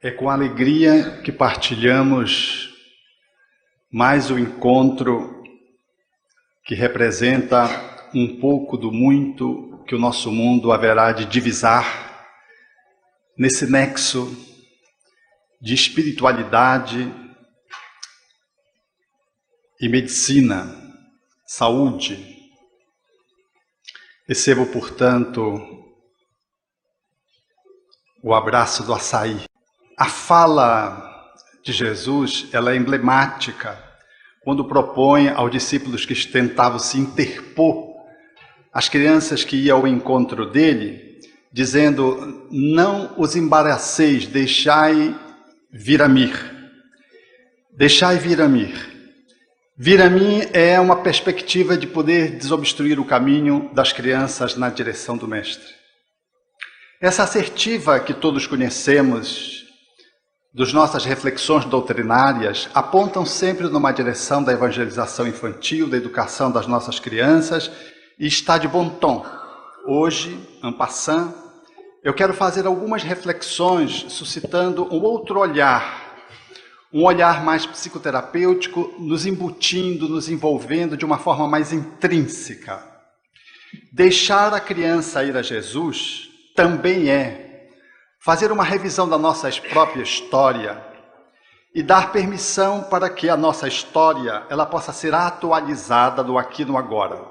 É com alegria que partilhamos mais um encontro que representa um pouco do muito que o nosso mundo haverá de divisar nesse nexo de espiritualidade e medicina, saúde. Recebo, portanto, o abraço do açaí. A fala de Jesus, ela é emblemática quando propõe aos discípulos que tentavam se interpor às crianças que iam ao encontro dele, dizendo: não os embaraceis, deixai vir a mim. Deixai vir a mim. Vir a mim é uma perspectiva de poder desobstruir o caminho das crianças na direção do Mestre. Essa assertiva que todos conhecemos das nossas reflexões doutrinárias apontam sempre numa direção da evangelização infantil, da educação das nossas crianças, e está de bom tom. Hoje, en passant, eu quero fazer algumas reflexões suscitando um outro olhar, um olhar mais psicoterapêutico, nos embutindo, nos envolvendo de uma forma mais intrínseca. Deixar a criança ir a Jesus também é fazer uma revisão da nossa própria história e dar permissão para que a nossa história ela possa ser atualizada no aqui e no agora.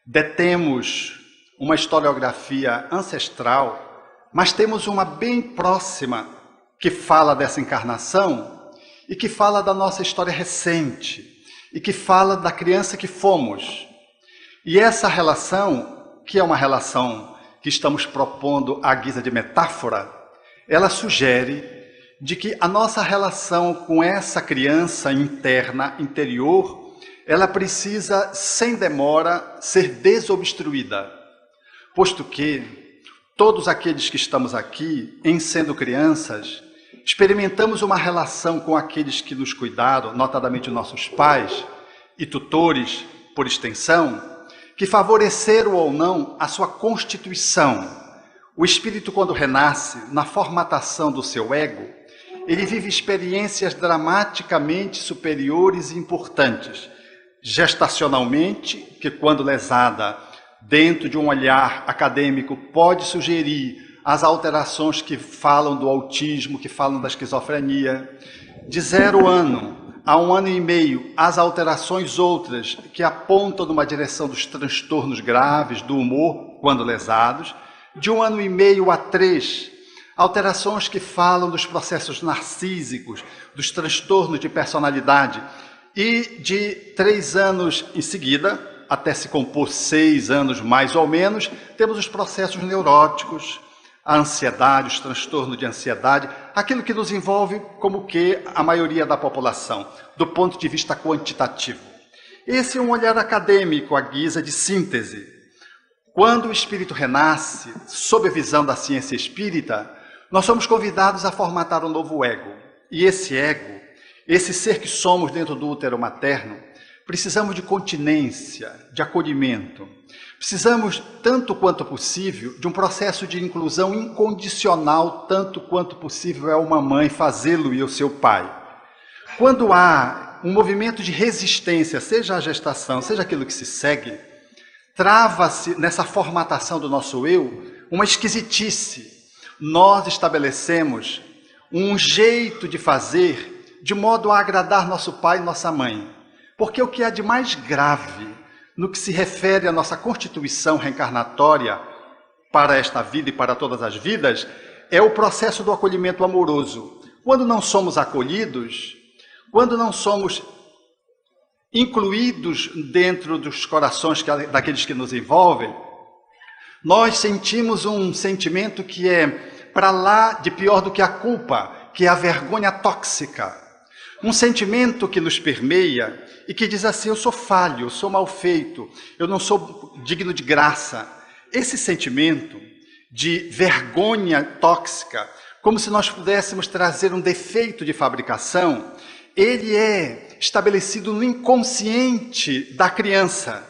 Detemos uma historiografia ancestral, mas temos uma bem próxima que fala dessa encarnação e que fala da nossa história recente e que fala da criança que fomos. E essa relação, que é uma relação que estamos propondo à guisa de metáfora, ela sugere de que a nossa relação com essa criança interna, interior, ela precisa, sem demora, ser desobstruída, posto que todos aqueles que estamos aqui, em sendo crianças, experimentamos uma relação com aqueles que nos cuidaram, notadamente nossos pais e tutores, por extensão, que favoreceram ou não a sua constituição. O espírito, quando renasce, na formatação do seu ego, ele vive experiências dramaticamente superiores e importantes. Gestacionalmente, que quando lesada, dentro de um olhar acadêmico, pode sugerir as alterações que falam do autismo, que falam da esquizofrenia. De 0 ano a 1 ano e meio, as alterações outras que apontam numa direção dos transtornos graves, do humor, quando lesados. De 1 ano e meio a 3, alterações que falam dos processos narcísicos, dos transtornos de personalidade. E de 3 anos em seguida, até se compor 6 anos mais ou menos, temos os processos neuróticos, a ansiedade, os transtornos de ansiedade, aquilo que nos envolve como que a maioria da população, do ponto de vista quantitativo. Esse é um olhar acadêmico à guisa de síntese. Quando o espírito renasce, sob a visão da ciência espírita, nós somos convidados a formatar um novo ego. E esse ego, esse ser que somos dentro do útero materno, precisamos de continência, de acolhimento. Precisamos, tanto quanto possível, de um processo de inclusão incondicional, tanto quanto possível é uma mãe fazê-lo e o seu pai. Quando há um movimento de resistência, seja a gestação, seja aquilo que se segue, trava-se nessa formatação do nosso eu uma esquisitice. Nós estabelecemos um jeito de fazer de modo a agradar nosso pai e nossa mãe. Porque o que há de mais grave no que se refere à nossa constituição reencarnatória para esta vida e para todas as vidas, é o processo do acolhimento amoroso. Quando não somos acolhidos, quando não somos incluídos dentro dos corações daqueles que nos envolvem, nós sentimos um sentimento que é para lá de pior do que a culpa, que é a vergonha tóxica. Um sentimento que nos permeia e que diz assim: eu sou falho, eu sou mal feito, eu não sou digno de graça. Esse sentimento de vergonha tóxica, como se nós pudéssemos trazer um defeito de fabricação, ele é estabelecido no inconsciente da criança.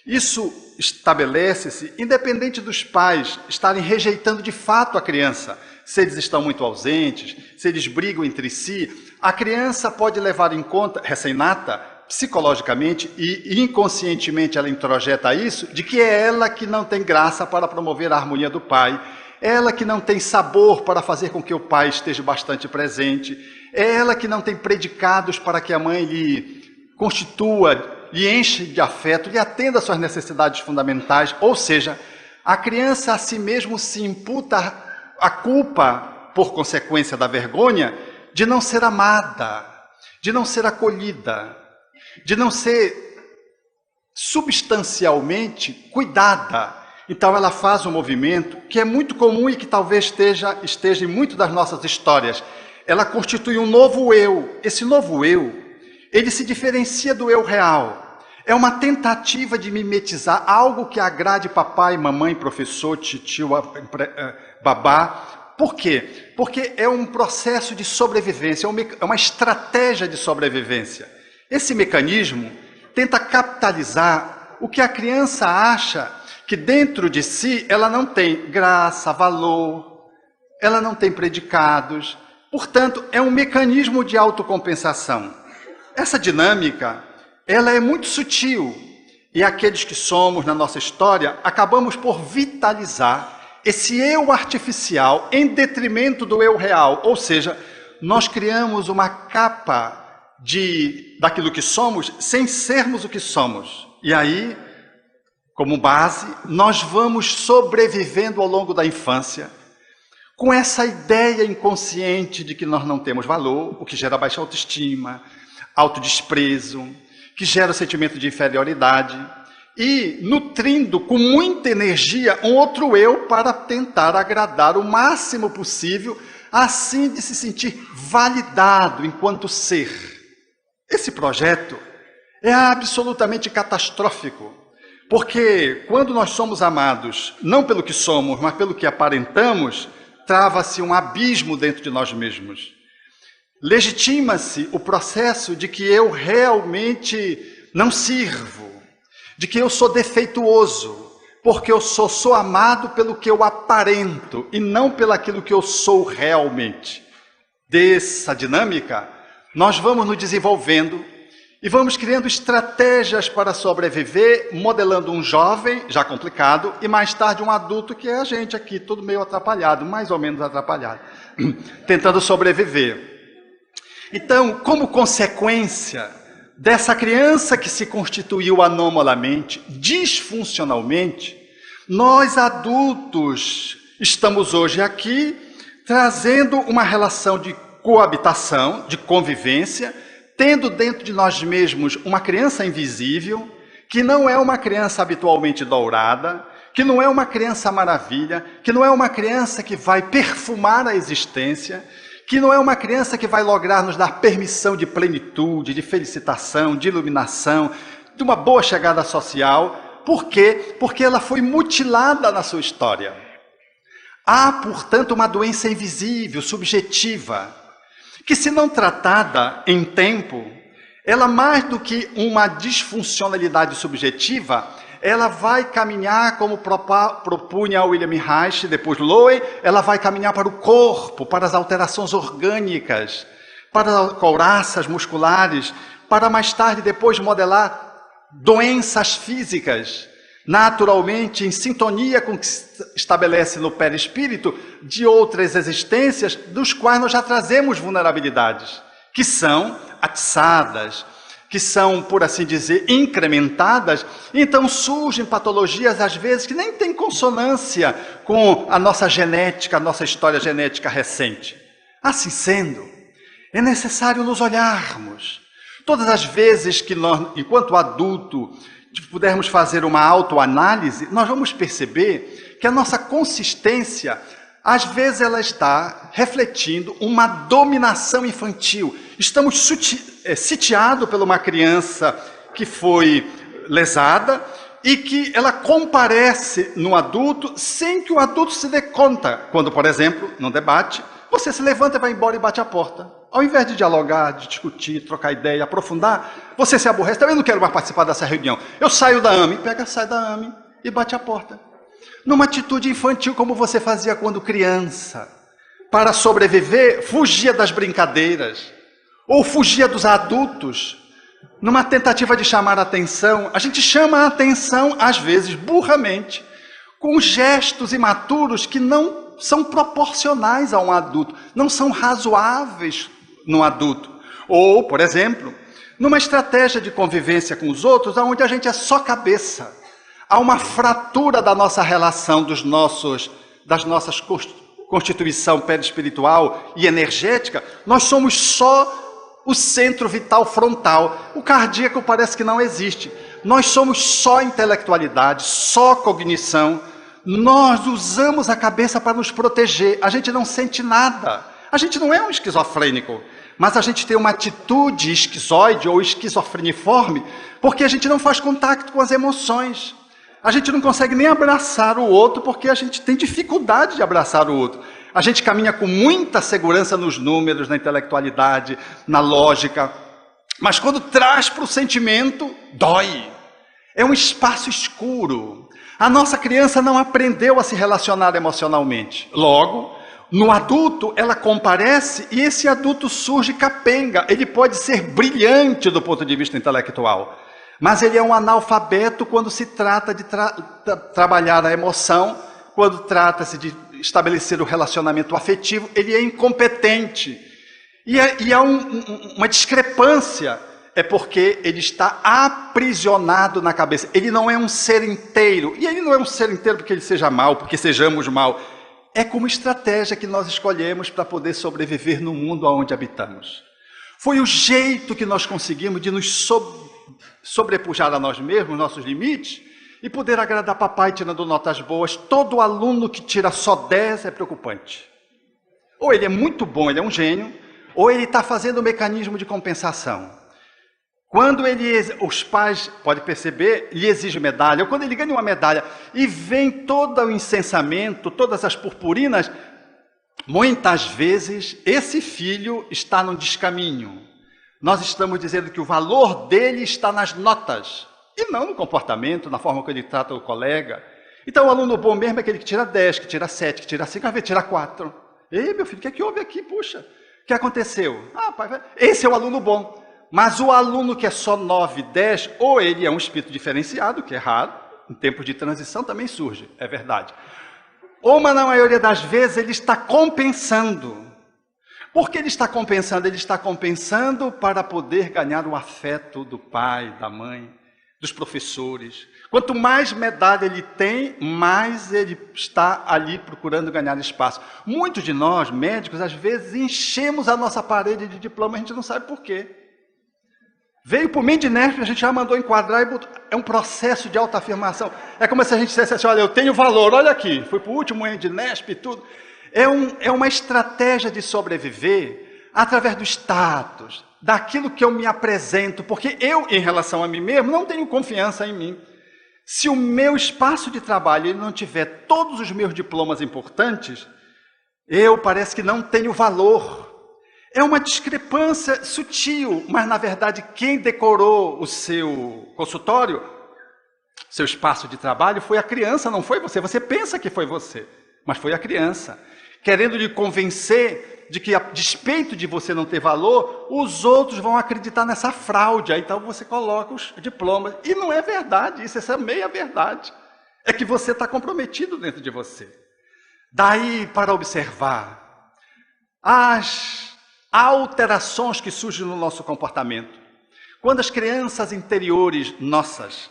Isso estabelece-se independente dos pais estarem rejeitando de fato a criança. Se eles estão muito ausentes, se eles brigam entre si, a criança pode levar em conta, recém-nata, psicologicamente e inconscientemente ela introjeta isso, de que é ela que não tem graça para promover a harmonia do pai, é ela que não tem sabor para fazer com que o pai esteja bastante presente, é ela que não tem predicados para que a mãe lhe constitua, lhe enche de afeto, lhe atenda às suas necessidades fundamentais, ou seja, a criança a si mesmo se imputa a culpa, por consequência da vergonha, de não ser amada, de não ser acolhida, de não ser substancialmente cuidada. Então ela faz um movimento que é muito comum e que talvez esteja em muito das nossas histórias. Ela constitui um novo eu. Esse novo eu, ele se diferencia do eu real. É uma tentativa de mimetizar algo que agrade papai, mamãe, professor, titio, babá. Por quê? Porque é um processo de sobrevivência, é uma estratégia de sobrevivência. Esse mecanismo tenta capitalizar o que a criança acha que dentro de si ela não tem graça, valor, ela não tem predicados. Portanto, é um mecanismo de autocompensação. Essa dinâmica, ela é muito sutil. E aqueles que somos na nossa história, acabamos por vitalizar esse eu artificial em detrimento do eu real. Ou seja, nós criamos uma capa daquilo que somos sem sermos o que somos. E aí, como base, nós vamos sobrevivendo ao longo da infância com essa ideia inconsciente de que nós não temos valor, o que gera baixa autoestima, autodesprezo, que gera o sentimento de inferioridade, e nutrindo com muita energia um outro eu para tentar agradar o máximo possível, assim de se sentir validado enquanto ser. Esse projeto é absolutamente catastrófico, porque quando nós somos amados, não pelo que somos, mas pelo que aparentamos, trava-se um abismo dentro de nós mesmos. Legitima-se o processo de que eu realmente não sirvo, de que eu sou defeituoso, porque eu sou amado pelo que eu aparento e não pelo aquilo que eu sou realmente. Dessa dinâmica, nós vamos nos desenvolvendo e vamos criando estratégias para sobreviver, modelando um jovem, já complicado, e mais tarde um adulto, que é a gente aqui, tudo meio atrapalhado, mais ou menos atrapalhado, tentando sobreviver. Então, como consequência dessa criança que se constituiu anomalamente, disfuncionalmente, nós adultos estamos hoje aqui trazendo uma relação de coabitação, de convivência, tendo dentro de nós mesmos uma criança invisível, que não é uma criança habitualmente dourada, que não é uma criança maravilha, que não é uma criança que vai perfumar a existência, que não é uma criança que vai lograr nos dar permissão de plenitude, de felicitação, de iluminação, de uma boa chegada social. Por quê? Porque ela foi mutilada na sua história. Há, portanto, uma doença invisível, subjetiva, que, se não tratada em tempo, ela, mais do que uma disfuncionalidade subjetiva, ela vai caminhar, como propunha William Reich, depois Lowe, ela vai caminhar para o corpo, para as alterações orgânicas, para as couraças musculares, para mais tarde, depois, modelar doenças físicas, naturalmente em sintonia com o que se estabelece no perispírito de outras existências, dos quais nós já trazemos vulnerabilidades, que são atiçadas, que são, por assim dizer, incrementadas. Então surgem patologias, às vezes, que nem têm consonância com a nossa genética, a nossa história genética recente. Assim sendo, é necessário nos olharmos. Todas as vezes que nós, enquanto adulto, pudermos fazer uma autoanálise, nós vamos perceber que a nossa consistência, às vezes, ela está refletindo uma dominação infantil. Estamos sitiados por uma criança que foi lesada e que ela comparece no adulto sem que o adulto se dê conta. Quando, por exemplo, num debate, você se levanta, vai embora e bate a porta. Ao invés de dialogar, de discutir, trocar ideia, aprofundar, você se aborrece. Também não quero mais participar dessa reunião. Eu saio da AME, sai da AME. e bate a porta. Numa atitude infantil, como você fazia quando criança. Para sobreviver, fugia das brincadeiras, ou fugia dos adultos. Numa tentativa de chamar a atenção, a gente chama a atenção, às vezes, burramente, com gestos imaturos que não são proporcionais a um adulto, não são razoáveis no adulto. Ou, por exemplo, numa estratégia de convivência com os outros, onde a gente é só cabeça. Há uma fratura da nossa relação, das nossas constituição perispiritual e energética. Nós somos só o centro vital frontal. O cardíaco parece que não existe. Nós somos só intelectualidade, só cognição. Nós usamos a cabeça para nos proteger. A gente não sente nada. A gente não é um esquizofrênico, mas a gente tem uma atitude esquizoide ou esquizofreniforme porque a gente não faz contato com as emoções. A gente não consegue nem abraçar o outro porque a gente tem dificuldade de abraçar o outro. A gente caminha com muita segurança nos números, na intelectualidade, na lógica. Mas quando traz para o sentimento, dói. É um espaço escuro. A nossa criança não aprendeu a se relacionar emocionalmente. Logo, no adulto, ela comparece e esse adulto surge capenga. Ele pode ser brilhante do ponto de vista intelectual. Mas ele é um analfabeto quando se trata de trabalhar a emoção, quando trata-se de estabelecer o relacionamento afetivo, ele é incompetente. E há uma discrepância, é porque ele está aprisionado na cabeça. Ele não é um ser inteiro. E ele não é um ser inteiro porque ele seja mau, porque sejamos mau. É como estratégia que nós escolhemos para poder sobreviver no mundo onde habitamos. Foi o jeito que nós conseguimos de nos sobrepujar a nós mesmos, nossos limites, e poder agradar papai tirando notas boas. Todo aluno que tira só 10 é preocupante. Ou ele é muito bom, ele é um gênio, ou ele está fazendo um mecanismo de compensação. Quando os pais, pode perceber, lhe exigem medalha, ou quando ele ganha uma medalha, e vem todo o incensamento, todas as purpurinas, muitas vezes esse filho está no descaminho. Nós estamos dizendo que o valor dele está nas notas, e não no comportamento, na forma como ele trata o colega. Então o aluno bom mesmo é aquele que tira 10, que tira 7, que tira 5, às vezes tira 4. Ei, meu filho, o que houve aqui? Puxa, o que aconteceu? Ah, pai, esse é o aluno bom. Mas o aluno que é só 9, 10, ou ele é um espírito diferenciado, que é raro, em tempos de transição também surge, é verdade. Ou, mas na maioria das vezes, ele está compensando. Por que ele está compensando? Ele está compensando para poder ganhar o afeto do pai, da mãe, dos professores. Quanto mais medalha ele tem, mais ele está ali procurando ganhar espaço. Muitos de nós, médicos, às vezes enchemos a nossa parede de diploma, a gente não sabe por quê. Veio por mim de Nesp, a gente já mandou enquadrar e botou. É um processo de autoafirmação. É como se a gente dissesse assim, olha, eu tenho valor, olha aqui, fui para o último ano de Nesp e tudo. É uma estratégia de sobreviver através do status, daquilo que eu me apresento, porque eu, em relação a mim mesmo, não tenho confiança em mim. Se o meu espaço de trabalho ele não tiver todos os meus diplomas importantes, eu parece que não tenho valor. É uma discrepância sutil, mas na verdade quem decorou o seu consultório, seu espaço de trabalho, foi a criança, não foi você. Você pensa que foi você, mas foi a criança. Querendo lhe convencer de que, a despeito de você não ter valor, os outros vão acreditar nessa fraude. Aí então você coloca os diplomas. E não é verdade, isso é meia verdade. É que você está comprometido dentro de você. Daí para observar as alterações que surgem no nosso comportamento. Quando as crianças interiores nossas,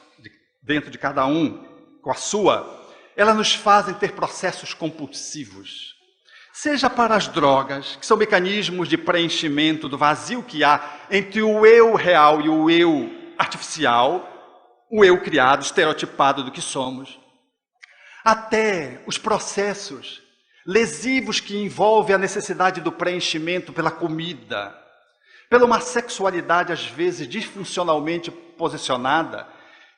dentro de cada um, com a sua, elas nos fazem ter processos compulsivos. Seja para as drogas, que são mecanismos de preenchimento do vazio que há entre o eu real e o eu artificial, o eu criado, estereotipado do que somos. Até os processos lesivos que envolvem a necessidade do preenchimento pela comida, pela uma sexualidade às vezes disfuncionalmente posicionada,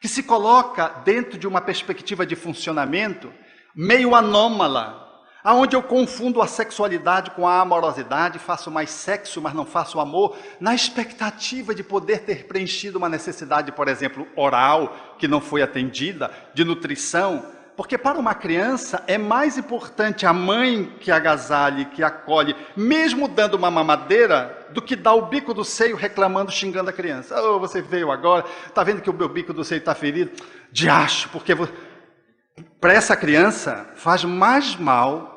que se coloca dentro de uma perspectiva de funcionamento meio anômala, aonde eu confundo a sexualidade com a amorosidade, faço mais sexo, mas não faço amor, na expectativa de poder ter preenchido uma necessidade, por exemplo, oral, que não foi atendida, de nutrição. Porque para uma criança é mais importante a mãe que agasalhe, que acolhe, mesmo dando uma mamadeira, do que dar o bico do seio reclamando, xingando a criança. Oh, você veio agora, está vendo que o meu bico do seio está ferido? Diacho, porque para essa criança faz mais mal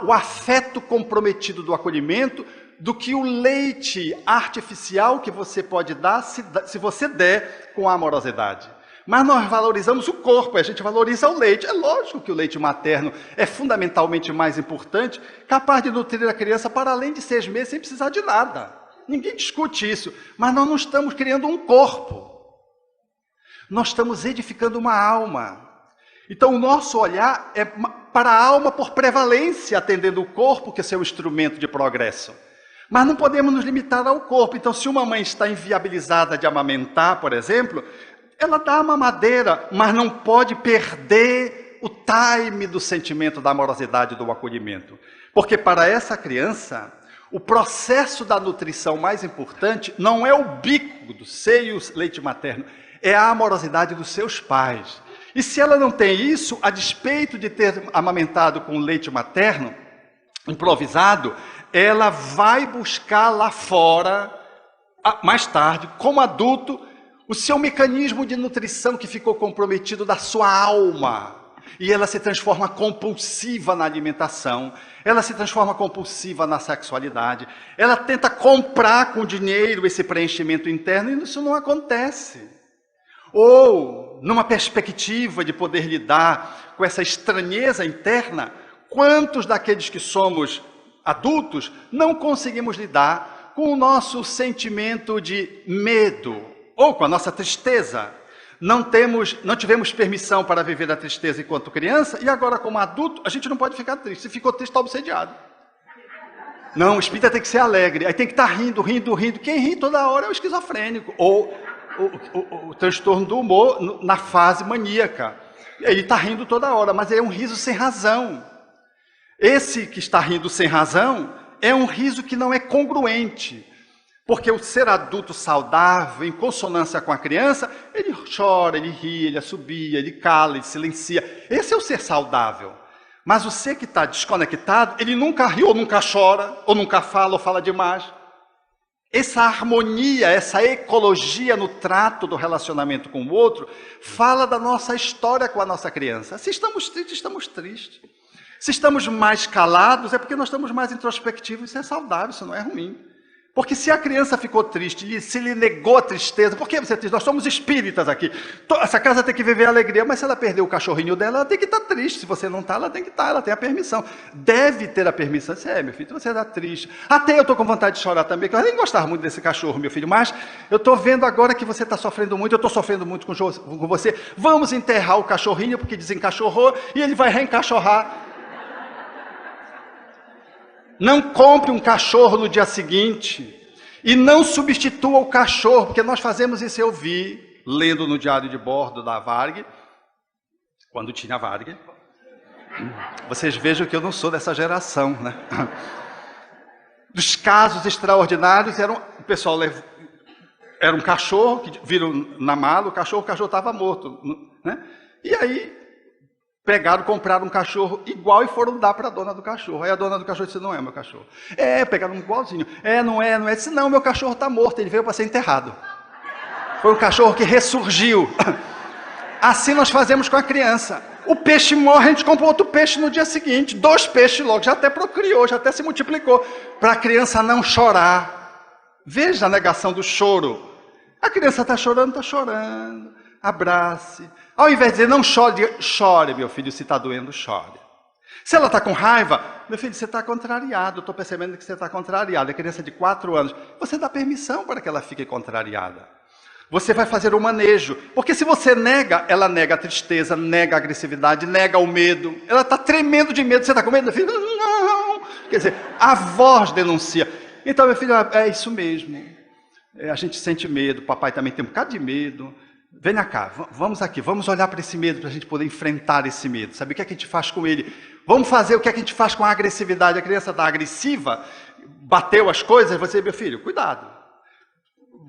o afeto comprometido do acolhimento do que o leite artificial que você pode dar se você der com amorosidade. Mas nós valorizamos o corpo, a gente valoriza o leite. É lógico que o leite materno é fundamentalmente mais importante, capaz de nutrir a criança para além de 6 meses sem precisar de nada. Ninguém discute isso, mas nós não estamos criando um corpo. Nós estamos edificando uma alma. Então o nosso olhar é para a alma por prevalência, atendendo o corpo, que é seu instrumento de progresso. Mas não podemos nos limitar ao corpo. Então se uma mãe está inviabilizada de amamentar, por exemplo, ela dá a mamadeira, mas não pode perder o time do sentimento da amorosidade do acolhimento. Porque para essa criança, o processo da nutrição mais importante não é o bico do seio, o leite materno, é a amorosidade dos seus pais. E se ela não tem isso, a despeito de ter amamentado com leite materno, improvisado, ela vai buscar lá fora, mais tarde, como adulto, o seu mecanismo de nutrição que ficou comprometido da sua alma. E ela se transforma compulsiva na alimentação, ela se transforma compulsiva na sexualidade, ela tenta comprar com dinheiro esse preenchimento interno e isso não acontece. Ou, numa perspectiva de poder lidar com essa estranheza interna, quantos daqueles que somos adultos não conseguimos lidar com o nosso sentimento de medo, ou com a nossa tristeza? Não tivemos permissão para viver a tristeza enquanto criança, e agora como adulto, a gente não pode ficar triste. Se ficou triste, está obsediado. Não, o espírita tem que ser alegre, aí tem que estar rindo, rindo, rindo. Quem ri toda hora é o esquizofrênico, ou o transtorno do humor na fase maníaca. Ele está rindo toda hora, mas é um riso sem razão. Esse que está rindo sem razão é um riso que não é congruente. Porque o ser adulto saudável, em consonância com a criança, ele chora, ele ri, ele assobia, ele cala, ele silencia. Esse é o ser saudável. Mas o ser que está desconectado, ele nunca ri, ou nunca chora, ou nunca fala, ou fala demais. Essa harmonia, essa ecologia no trato do relacionamento com o outro, fala da nossa história com a nossa criança. Se estamos tristes, estamos tristes. Se estamos mais calados, é porque nós estamos mais introspectivos. Isso é saudável, isso não é ruim. Porque se a criança ficou triste, se lhe negou a tristeza, por que você é triste? Nós somos espíritas aqui. Essa casa tem que viver alegria, mas se ela perder o cachorrinho dela, ela tem que estar triste. Se você não está, ela tem que estar, ela tem a permissão. Deve ter a permissão. Meu filho, você está triste. Até eu estou com vontade de chorar também, porque eu nem gostava muito desse cachorro, meu filho, mas eu estou vendo agora que você está sofrendo muito, eu estou sofrendo muito com você. Vamos enterrar o cachorrinho, porque desencachorrou, e ele vai reencachorrar. Não compre um cachorro no dia seguinte e não substitua o cachorro, porque nós fazemos isso. Eu vi, lendo no diário de bordo da Varg, quando tinha Varg. Vocês vejam que eu não sou dessa geração, né? Dos casos extraordinários, o pessoal era um cachorro que viram na mala, o cachorro estava morto, né? E aí compraram um cachorro igual e foram dar para a dona do cachorro. Aí a dona do cachorro disse: não é meu cachorro. Pegaram um igualzinho. Não é. Disse: não, meu cachorro está morto, ele veio para ser enterrado. Foi um cachorro que ressurgiu. Assim nós fazemos com a criança. O peixe morre, a gente compra outro peixe no dia seguinte. 2 peixes logo, já até procriou, já até se multiplicou. Para a criança não chorar. Veja a negação do choro. A criança está chorando, abrace. Ao invés de dizer: não chore, diga: chore, meu filho, se está doendo, chore. Se ela está com raiva: meu filho, você está contrariado, eu estou percebendo que você está contrariado. É criança de 4 anos. Você dá permissão para que ela fique contrariada. Você vai fazer o manejo. Porque se você nega, ela nega a tristeza, nega a agressividade, nega o medo. Ela está tremendo de medo. Você está com medo, meu filho? Não. Quer dizer, a voz denuncia. Então, meu filho, é isso mesmo. A gente sente medo, papai também tem um bocado de medo. Venha cá, vamos aqui, vamos olhar para esse medo, para a gente poder enfrentar esse medo. Sabe o que é que a gente faz com ele? Vamos fazer o que é que a gente faz com a agressividade. A criança está agressiva, bateu as coisas, você, meu filho, cuidado.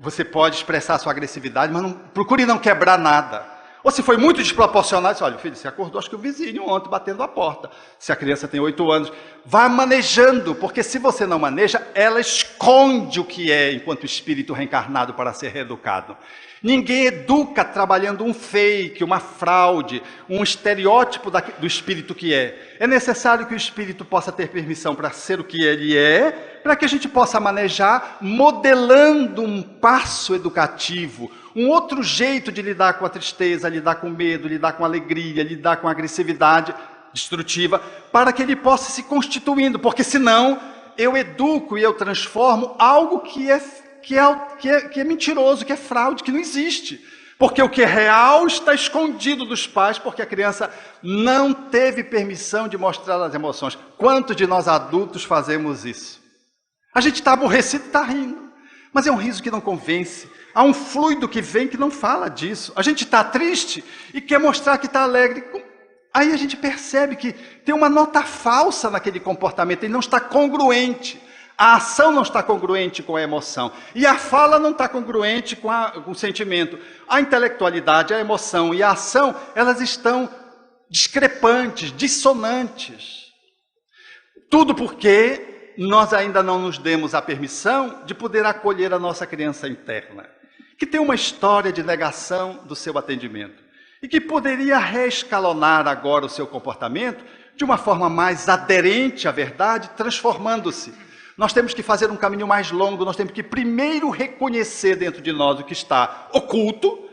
Você pode expressar a sua agressividade, mas procure não quebrar nada. Ou se foi muito desproporcional, você olha, filho, você acordou, acho que o vizinho ontem batendo a porta. Se a criança tem 8 anos, vá manejando, porque se você não maneja, ela esconde o que é enquanto espírito reencarnado para ser reeducado. Ninguém educa trabalhando um fake, uma fraude, um estereótipo do espírito que é. É necessário que o espírito possa ter permissão para ser o que ele é, para que a gente possa manejar, modelando um passo educativo, um outro jeito de lidar com a tristeza, lidar com o medo, lidar com a alegria, lidar com a agressividade destrutiva, para que ele possa se constituindo, porque senão eu educo e eu transformo algo que é mentiroso, que é fraude, que não existe. Porque o que é real está escondido dos pais, porque a criança não teve permissão de mostrar as emoções. Quantos de nós adultos fazemos isso? A gente está aborrecido e está rindo, mas é um riso que não convence. Há um fluido que vem que não fala disso. A gente está triste e quer mostrar que está alegre. Aí a gente percebe que tem uma nota falsa naquele comportamento, ele não está congruente. A ação não está congruente com a emoção. E a fala não está congruente com o sentimento. A intelectualidade, a emoção e a ação, elas estão discrepantes, dissonantes. Tudo porque nós ainda não nos demos a permissão de poder acolher a nossa criança interna, que tem uma história de negação do seu atendimento e que poderia reescalonar agora o seu comportamento de uma forma mais aderente à verdade, transformando-se. Nós temos que fazer um caminho mais longo, nós temos que primeiro reconhecer dentro de nós o que está oculto,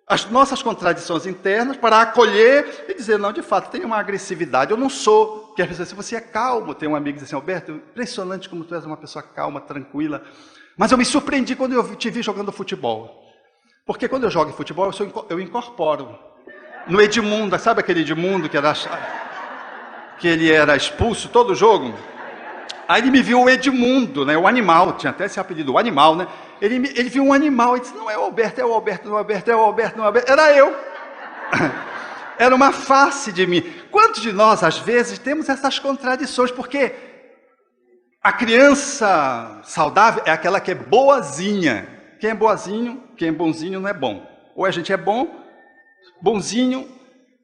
as nossas contradições internas, para acolher e dizer, não, de fato, tem uma agressividade, eu não sou. Porque às vezes você é calmo, tem um amigo que diz assim, Alberto, impressionante como tu és uma pessoa calma, tranquila, mas eu me surpreendi quando eu te vi jogando futebol. Porque quando eu jogo futebol, eu incorporo. No Edmundo, sabe aquele Edmundo que ele era expulso todo jogo? Aí ele me viu o Edmundo, né, o animal, tinha até esse apelido, o animal, né? Ele viu um animal e disse, não é o Alberto, é o Alberto, não é o Alberto, é o Alberto, não é o Alberto. Era eu. Era uma face de mim. Quantos de nós, às vezes, temos essas contradições? Porque a criança saudável é aquela que é boazinha. Quem é boazinho, quem é bonzinho não é bom. Ou a gente é bom, bonzinho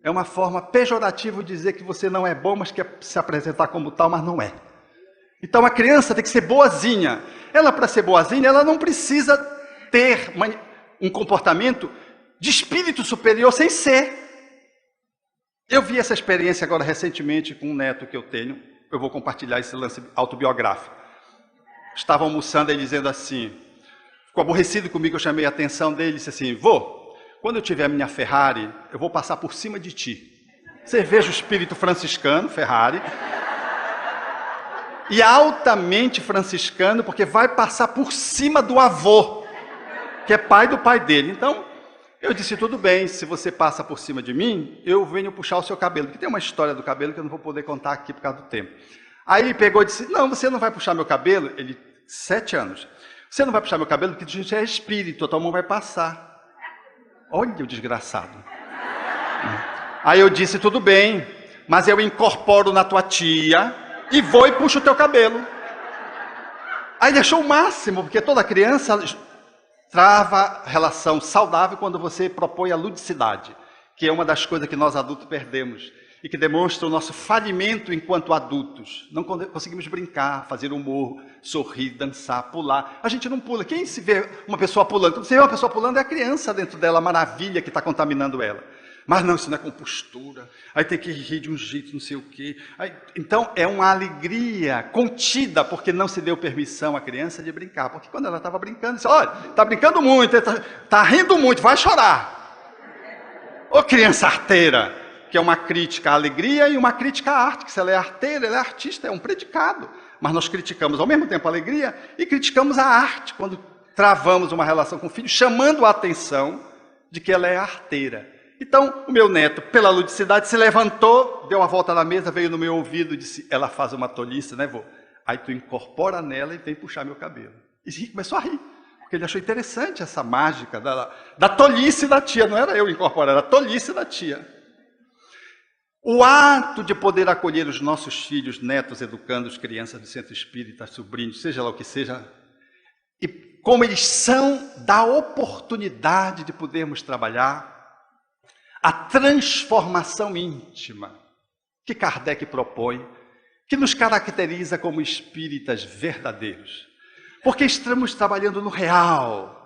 é uma forma pejorativa de dizer que você não é bom, mas quer se apresentar como tal, mas não é. Então a criança tem que ser boazinha. Ela, para ser boazinha, ela não precisa ter um comportamento de espírito superior sem ser. Eu vi essa experiência agora recentemente com um neto que eu tenho. Eu vou compartilhar esse lance autobiográfico. Estava almoçando e dizendo assim, ficou aborrecido comigo, eu chamei a atenção dele e disse assim, vô, quando eu tiver a minha Ferrari, eu vou passar por cima de ti. Você veja o espírito franciscano, Ferrari, e altamente franciscano, porque vai passar por cima do avô, que é pai do pai dele. Então, eu disse, tudo bem, se você passa por cima de mim, eu venho puxar o seu cabelo, porque tem uma história do cabelo que eu não vou poder contar aqui por causa do tempo. Aí ele pegou e disse, não, você não vai puxar meu cabelo, ele, 7 anos, você não vai puxar meu cabelo, porque a gente é espírito, a tua mão vai passar. Olha o desgraçado. Aí eu disse, tudo bem, mas eu incorporo na tua tia e vou e puxo o teu cabelo. Aí ele achou o máximo, porque toda criança trava relação saudável quando você propõe a ludicidade, que é uma das coisas que nós adultos perdemos e que demonstra o nosso falimento enquanto adultos. Não conseguimos brincar, fazer humor, sorrir, dançar, pular. A gente não pula. Quem se vê uma pessoa pulando? Quando você vê uma pessoa pulando, é a criança dentro dela, a maravilha que está contaminando ela. Mas não, isso não é compostura. Aí tem que rir de um jeito, não sei o quê. Aí, então, é uma alegria contida, porque não se deu permissão à criança de brincar. Porque quando ela estava brincando, disse, olha, está brincando muito, está rindo muito, vai chorar. Ô criança arteira, que é uma crítica à alegria e uma crítica à arte, que se ela é arteira, ela é artista, é um predicado. Mas nós criticamos ao mesmo tempo a alegria e criticamos a arte, quando travamos uma relação com o filho, chamando a atenção de que ela é arteira. Então, o meu neto, pela ludicidade, se levantou, deu uma volta na mesa, veio no meu ouvido e disse, ela faz uma tolice, né, vô? Aí tu incorpora nela e vem puxar meu cabelo. E começou a rir, porque ele achou interessante essa mágica da tolice da tia. Não era eu incorporar, era a tolice da tia. O ato de poder acolher os nossos filhos, netos, educandos, crianças do centro espírita, sobrinhos, seja lá o que seja, e como eles são, dá oportunidade de podermos trabalhar a transformação íntima que Kardec propõe, que nos caracteriza como espíritas verdadeiros. Porque estamos trabalhando no real.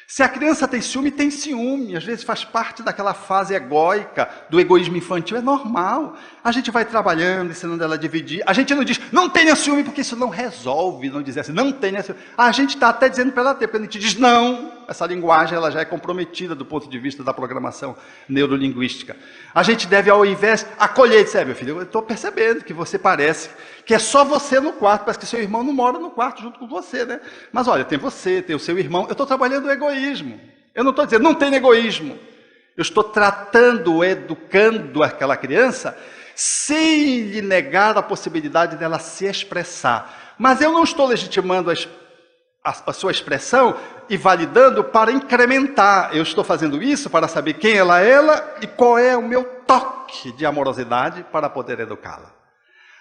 Se a criança tem ciúme, às vezes faz parte daquela fase egóica, do egoísmo infantil, é normal. A gente vai trabalhando, ensinando ela a dividir. A gente não diz, não tenha ciúme, porque isso não resolve, não dizer assim, não tenha ciúme. A gente está até dizendo para ela ter, porque a gente diz não. Essa linguagem ela já é comprometida do ponto de vista da programação neurolinguística. A gente deve, ao invés, acolher e dizer, meu filho, eu estou percebendo que você parece que é só você no quarto, parece que seu irmão não mora no quarto junto com você, né? Mas olha, tem você, tem o seu irmão, eu estou trabalhando o egoísmo. Eu não estou dizendo, não tem egoísmo. Eu estou tratando, educando aquela criança, sem lhe negar a possibilidade dela se expressar. Mas eu não estou legitimando a sua expressão e validando para incrementar. Eu estou fazendo isso para saber quem ela é e qual é o meu toque de amorosidade para poder educá-la.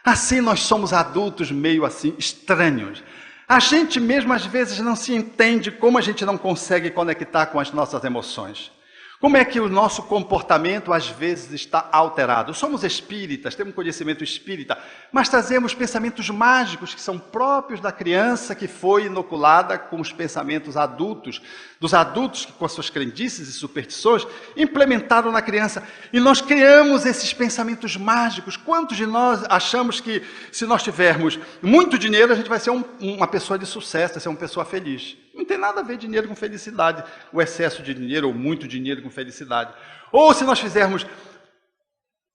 Assim nós somos adultos meio assim estranhos. A gente mesmo às vezes não se entende como a gente não consegue conectar com as nossas emoções. Como é que o nosso comportamento às vezes está alterado? Somos espíritas, temos conhecimento espírita, mas trazemos pensamentos mágicos que são próprios da criança que foi inoculada com os pensamentos adultos, dos adultos que com as suas crendices e superstições implementaram na criança. E nós criamos esses pensamentos mágicos. Quantos de nós achamos que se nós tivermos muito dinheiro, a gente vai ser uma pessoa de sucesso, vai ser uma pessoa feliz? Não tem nada a ver dinheiro com felicidade, o excesso de dinheiro ou muito dinheiro com felicidade. Ou se nós fizermos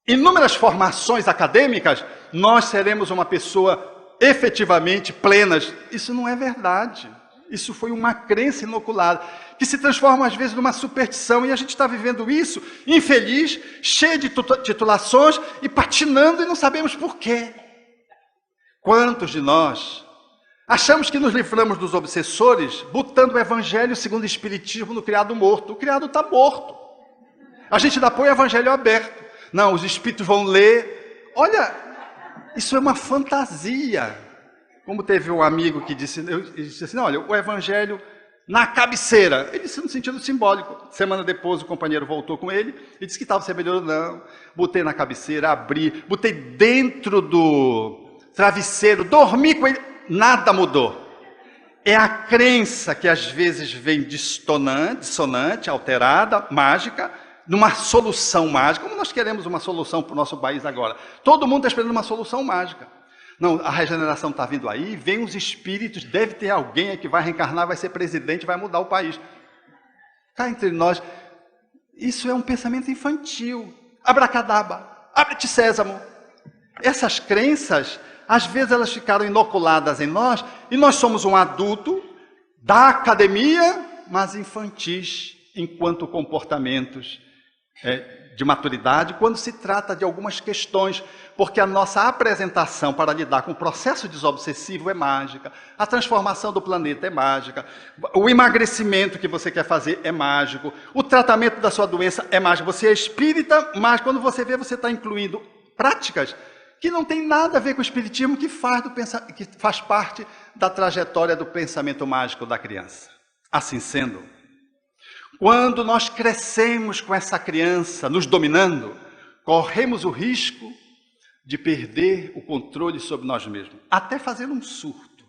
inúmeras formações acadêmicas, nós seremos uma pessoa efetivamente plenas. Isso não é verdade. Isso foi uma crença inoculada, que se transforma às vezes numa superstição, e a gente está vivendo isso, infeliz, cheio de titulações e patinando e não sabemos por quê. Quantos de nós achamos que nos livramos dos obsessores botando o evangelho segundo o espiritismo no criado morto? O criado está morto. A gente ainda põe o evangelho aberto. Não, os espíritos vão ler. Olha, isso é uma fantasia. Como teve um amigo que disse assim, olha, o evangelho na cabeceira. Ele disse no sentido simbólico. Semana depois o companheiro voltou com ele e disse que estava se melhorando. Não, botei na cabeceira, abri, botei dentro do travesseiro, dormi com ele. Nada mudou. É a crença que às vezes vem dissonante, alterada, mágica, numa solução mágica. Como nós queremos uma solução para o nosso país agora? Todo mundo está esperando uma solução mágica. Não, a regeneração está vindo aí, vem os espíritos, deve ter alguém que vai reencarnar, vai ser presidente, vai mudar o país. Cá entre nós, isso é um pensamento infantil. Abracadabra, abre-te sésamo. Essas crenças, às vezes elas ficaram inoculadas em nós, e nós somos um adulto da academia, mas infantis enquanto comportamentos de maturidade, quando se trata de algumas questões, porque a nossa apresentação para lidar com o processo desobsessivo é mágica, a transformação do planeta é mágica, o emagrecimento que você quer fazer é mágico, o tratamento da sua doença é mágico. Você é espírita, mas quando você vê, você está incluindo práticas que não tem nada a ver com o espiritismo, que faz parte da trajetória do pensamento mágico da criança. Assim sendo, quando nós crescemos com essa criança nos dominando, corremos o risco de perder o controle sobre nós mesmos, até fazendo um surto.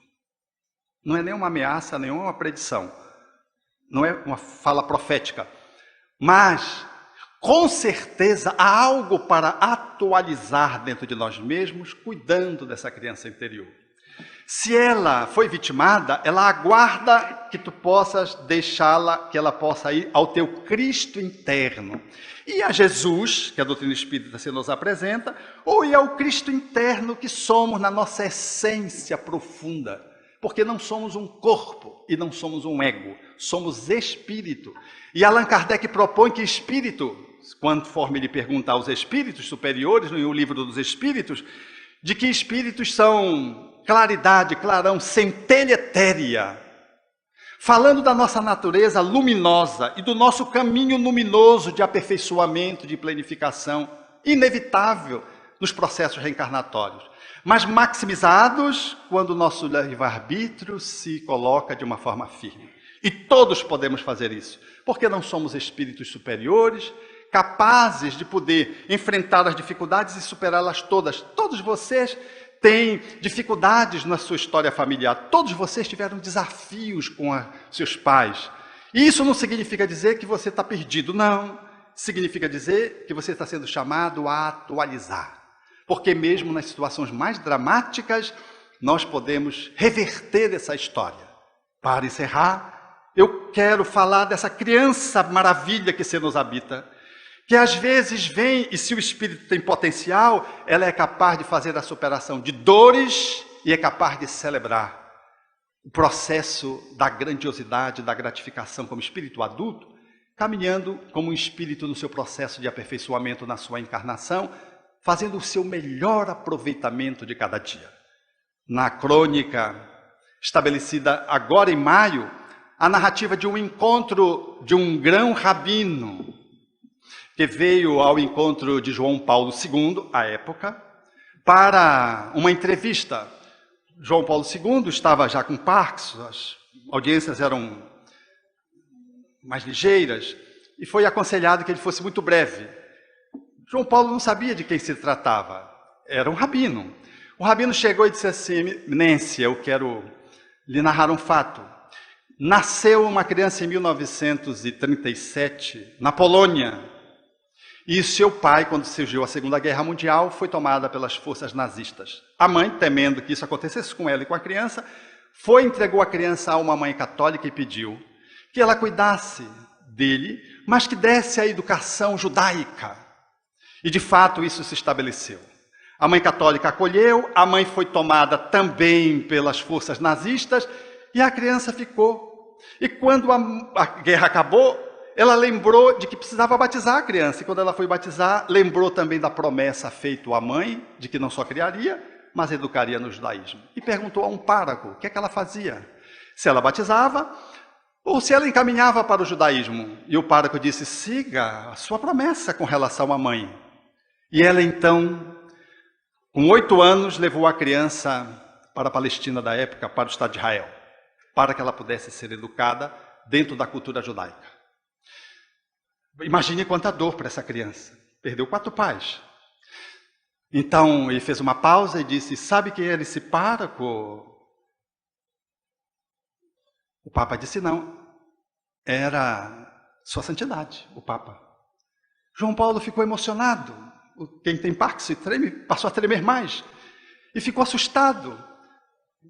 Não é nem uma ameaça, nem uma predição, não é uma fala profética, mas com certeza há algo para atualizar dentro de nós mesmos, cuidando dessa criança interior. Se ela foi vitimada, ela aguarda que tu possas deixá-la, que ela possa ir ao teu Cristo interno. E a Jesus, que a doutrina espírita se nos apresenta, ou ir ao Cristo interno que somos na nossa essência profunda. Porque não somos um corpo e não somos um ego, somos espírito. E Allan Kardec propõe que espírito, conforme ele pergunta aos espíritos superiores, no livro dos espíritos, de que espíritos são claridade, clarão, centelha etérea, falando da nossa natureza luminosa e do nosso caminho luminoso de aperfeiçoamento, de planificação inevitável nos processos reencarnatórios, mas maximizados quando o nosso livre-arbítrio se coloca de uma forma firme. E todos podemos fazer isso, porque não somos espíritos superiores, capazes de poder enfrentar as dificuldades e superá-las todas. Todos vocês têm dificuldades na sua história familiar, todos vocês tiveram desafios com seus pais. E isso não significa dizer que você está perdido, não. Significa dizer que você está sendo chamado a atualizar. Porque mesmo nas situações mais dramáticas, nós podemos reverter essa história. Para encerrar, eu quero falar dessa criança maravilha que se nos habita, que às vezes vem, e se o espírito tem potencial, ela é capaz de fazer a superação de dores e é capaz de celebrar o processo da grandiosidade, da gratificação como espírito adulto, caminhando como um espírito no seu processo de aperfeiçoamento na sua encarnação, fazendo o seu melhor aproveitamento de cada dia. Na crônica estabelecida agora em maio, a narrativa de um encontro de um grão-rabino, que veio ao encontro de João Paulo II, à época, para uma entrevista. João Paulo II estava já com Parkinson, as audiências eram mais ligeiras, e foi aconselhado que ele fosse muito breve. João Paulo não sabia de quem se tratava, era um rabino. O rabino chegou e disse assim: Eminência, eu quero lhe narrar um fato. Nasceu uma criança em 1937, na Polônia, e seu pai, quando surgiu a Segunda Guerra Mundial, foi tomada pelas forças nazistas. A mãe, temendo que isso acontecesse com ela e com a criança, entregou a criança a uma mãe católica e pediu que ela cuidasse dele, mas que desse a educação judaica. E de fato isso se estabeleceu. A mãe católica acolheu, a mãe foi tomada também pelas forças nazistas e a criança ficou. E quando a guerra acabou, ela lembrou de que precisava batizar a criança. E quando ela foi batizar, lembrou também da promessa feita à mãe, de que não só criaria, mas educaria no judaísmo. E perguntou a um pároco o que é que ela fazia. Se ela batizava ou se ela encaminhava para o judaísmo. E o pároco disse: siga a sua promessa com relação à mãe. E ela então, com 8 anos, levou a criança para a Palestina da época, para o Estado de Israel, para que ela pudesse ser educada dentro da cultura judaica. Imagine quanta dor para essa criança. Perdeu 4 pais. Então, ele fez uma pausa e disse: sabe quem era esse pároco? O Papa disse: não. Era Sua Santidade, o Papa. João Paulo ficou emocionado. Quem tem Parkinson treme, passou a tremer mais. E ficou assustado.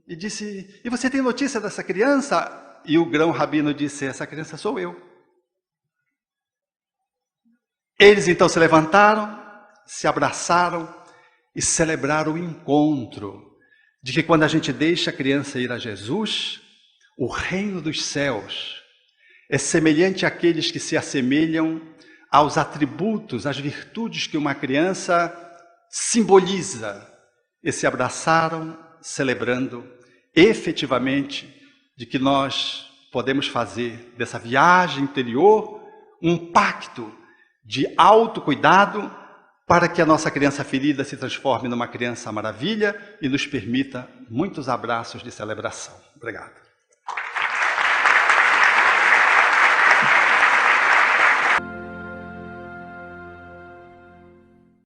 E disse: e você tem notícia dessa criança? E o grão-rabino disse: essa criança sou eu. Eles então se levantaram, se abraçaram e celebraram o encontro de que quando a gente deixa a criança ir a Jesus, o reino dos céus é semelhante àqueles que se assemelham aos atributos, às virtudes que uma criança simboliza. E se abraçaram, celebrando efetivamente de que nós podemos fazer dessa viagem interior um pacto de autocuidado para que a nossa criança ferida se transforme numa criança maravilha e nos permita muitos abraços de celebração. Obrigado.